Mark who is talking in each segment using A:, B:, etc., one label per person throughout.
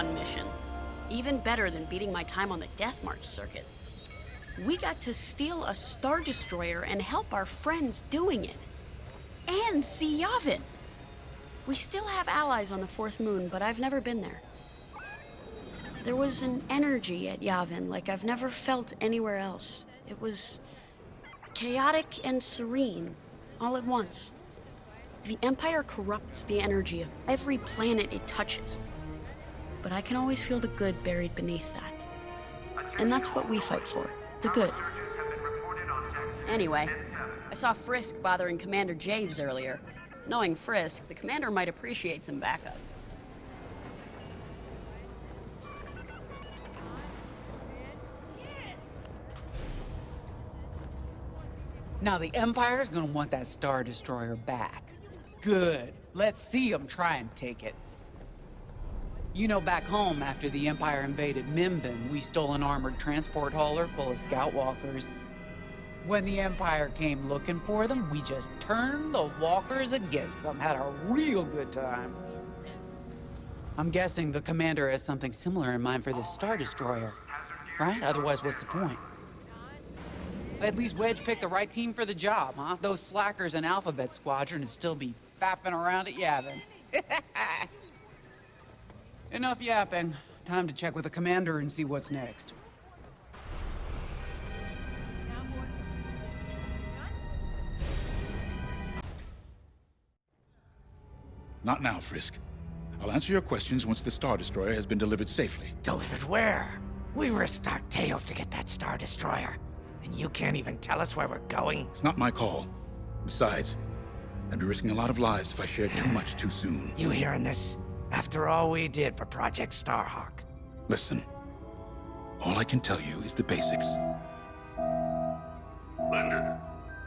A: fun mission. Even better than beating my time on the Death March circuit. We got to steal a Star Destroyer and help our friends doing it. And see Yavin. We still have allies on the fourth moon, but I've never been there. There was an energy at Yavin like I've never felt anywhere else. It was chaotic and serene, all at once. The Empire corrupts the energy of every planet it touches. But I can always feel the good buried beneath that. And that's what we fight for, the good. Anyway, I saw Frisk bothering Commander Javes earlier. Knowing Frisk, the commander might appreciate some backup.
B: Now the Empire's gonna want that Star Destroyer back. Good. Let's see them try and take it. You know, back home, after the Empire invaded Mimbin, we stole an armored transport hauler full of scout walkers. When the Empire came looking for them, we just turned the walkers against them, had a real good time. I'm guessing the commander has something similar in mind for this Star Destroyer, right? Otherwise, what's the point? At least Wedge picked the right team for the job, huh? Those slackers in Alphabet Squadron would still be faffing around at Yavin. Enough yapping. Time to check with the commander and see what's next.
C: Not now, Frisk. I'll answer your questions once the Star Destroyer has been delivered safely.
D: Delivered where? We risked our tails to get that Star Destroyer. And you can't even tell us where we're going?
C: It's not my call. Besides, I'd be risking a lot of lives if I shared too much too soon.
D: You hearing this? After all we did for Project Starhawk.
C: Listen, all I can tell you is the basics.
E: Lyndon,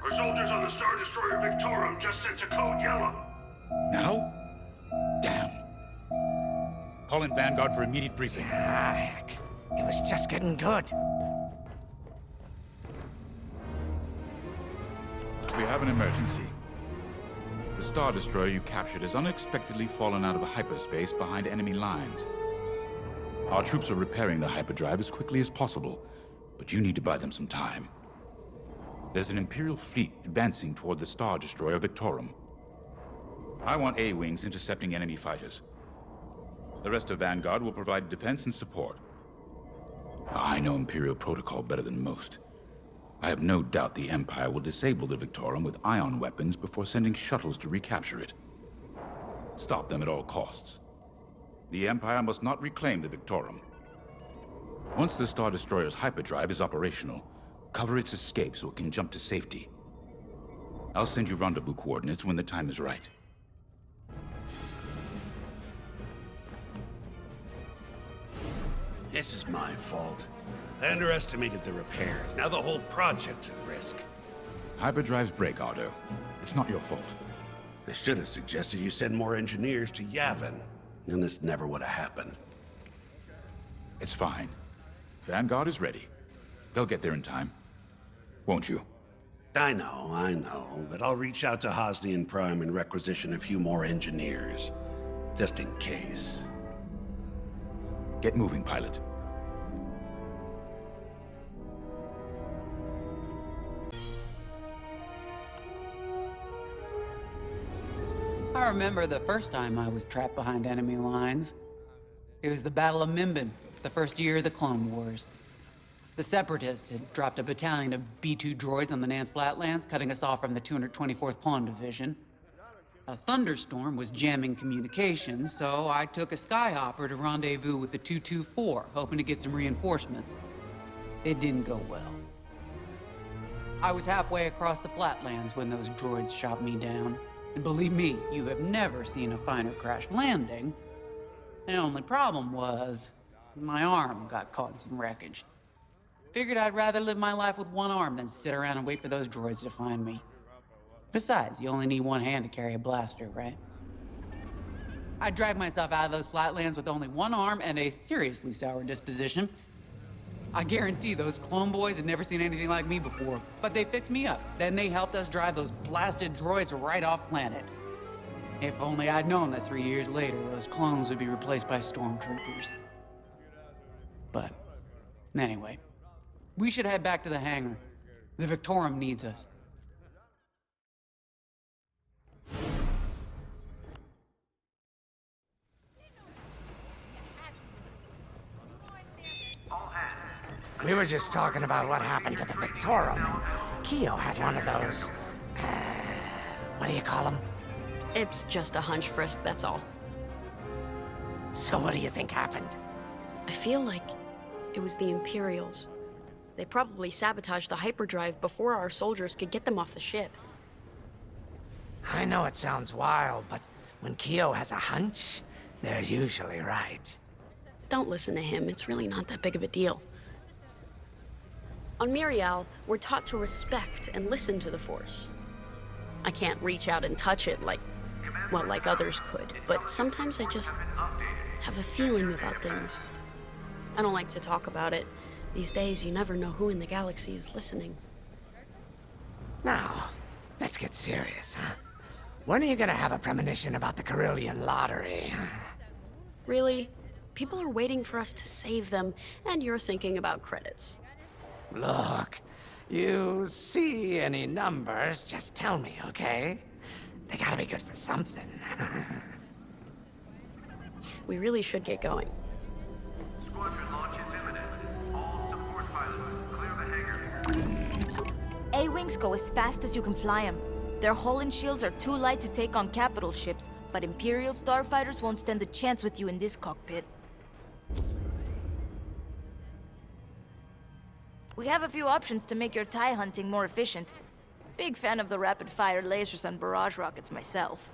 E: our soldiers on the Star Destroyer Victorum just sent a code yellow.
C: Now? Damn. Call in Vanguard for immediate briefing.
D: Ah, heck. It was just getting good.
F: We have an emergency. The Star Destroyer you captured has unexpectedly fallen out of hyperspace behind enemy lines. Our troops are repairing the hyperdrive as quickly as possible, but you need to buy them some time. There's an Imperial fleet advancing toward the Star Destroyer Victorum. I want A-wings intercepting enemy fighters. The rest of Vanguard will provide defense and support. I know Imperial protocol better than most. I have no doubt the Empire will disable the Victorum with ion weapons before sending shuttles to recapture it. Stop them at all costs. The Empire must not reclaim the Victorum. Once the Star Destroyer's hyperdrive is operational, cover its escape so it can jump to safety. I'll send you rendezvous coordinates when the time is right.
E: This is my fault. I underestimated the repairs. Now the whole project's at risk.
F: Hyperdrives break, Otto. It's not your fault.
E: I should have suggested you send more engineers to Yavin. Then this never would have happened.
F: It's fine. Vanguard is ready. They'll get there in time. Won't you?
E: I know, but I'll reach out to Hosnian Prime and requisition a few more engineers. Just in case.
F: Get moving, pilot.
B: I remember the first time I was trapped behind enemy lines. It was the Battle of Mimbin, the first year of the Clone Wars. The Separatists had dropped a battalion of B-2 droids on the Nant Flatlands, cutting us off from the 224th Clone Division. A thunderstorm was jamming communications, so I took a skyhopper to rendezvous with the 224, hoping to get some reinforcements. It didn't go well. I was halfway across the Flatlands when those droids shot me down. And believe me, you have never seen a finer crash landing. The only problem was, my arm got caught in some wreckage. Figured I'd rather live my life with one arm than sit around and wait for those droids to find me. Besides, you only need one hand to carry a blaster, right? I dragged myself out of those flatlands with only one arm and a seriously sour disposition. I guarantee those clone boys had never seen anything like me before, but they fixed me up. Then they helped us drive those blasted droids right off planet. If only I'd known that 3 years later, those clones would be replaced by stormtroopers. but anyway. We should head back to the hangar. The Victorum needs us.
D: We were just talking about what happened to the Victorum. Keo had one of those... what do you call them?
A: It's just a hunch, Frisk, that's all.
D: So what do you think happened?
A: I feel like it was the Imperials. They probably sabotaged the hyperdrive before our soldiers could get them off the ship.
D: I know it sounds wild, but when Keo has a hunch, they're usually right.
A: Don't listen to him, it's really not that big of a deal. On Miriel, we're taught to respect and listen to the Force. I can't reach out and touch it like others could, but sometimes I just have a feeling about things. I don't like to talk about it. These days, you never know who in the galaxy is listening.
D: Now, let's get serious, huh? When are you gonna have a premonition about the Carillion lottery?
A: Really? People are waiting for us to save them, and you're thinking about credits.
D: Look, you see any numbers, just tell me, okay? They gotta be good for something.
A: We really should get going.
G: Squadron launch is imminent. All support pilots, clear the hangar.
H: A-Wings go as fast as you can fly them. Their hull and shields are too light to take on capital ships, but Imperial starfighters won't stand a chance with you in this cockpit. We have a few options to make your TIE hunting more efficient. Big fan of the rapid-fire lasers and barrage rockets myself.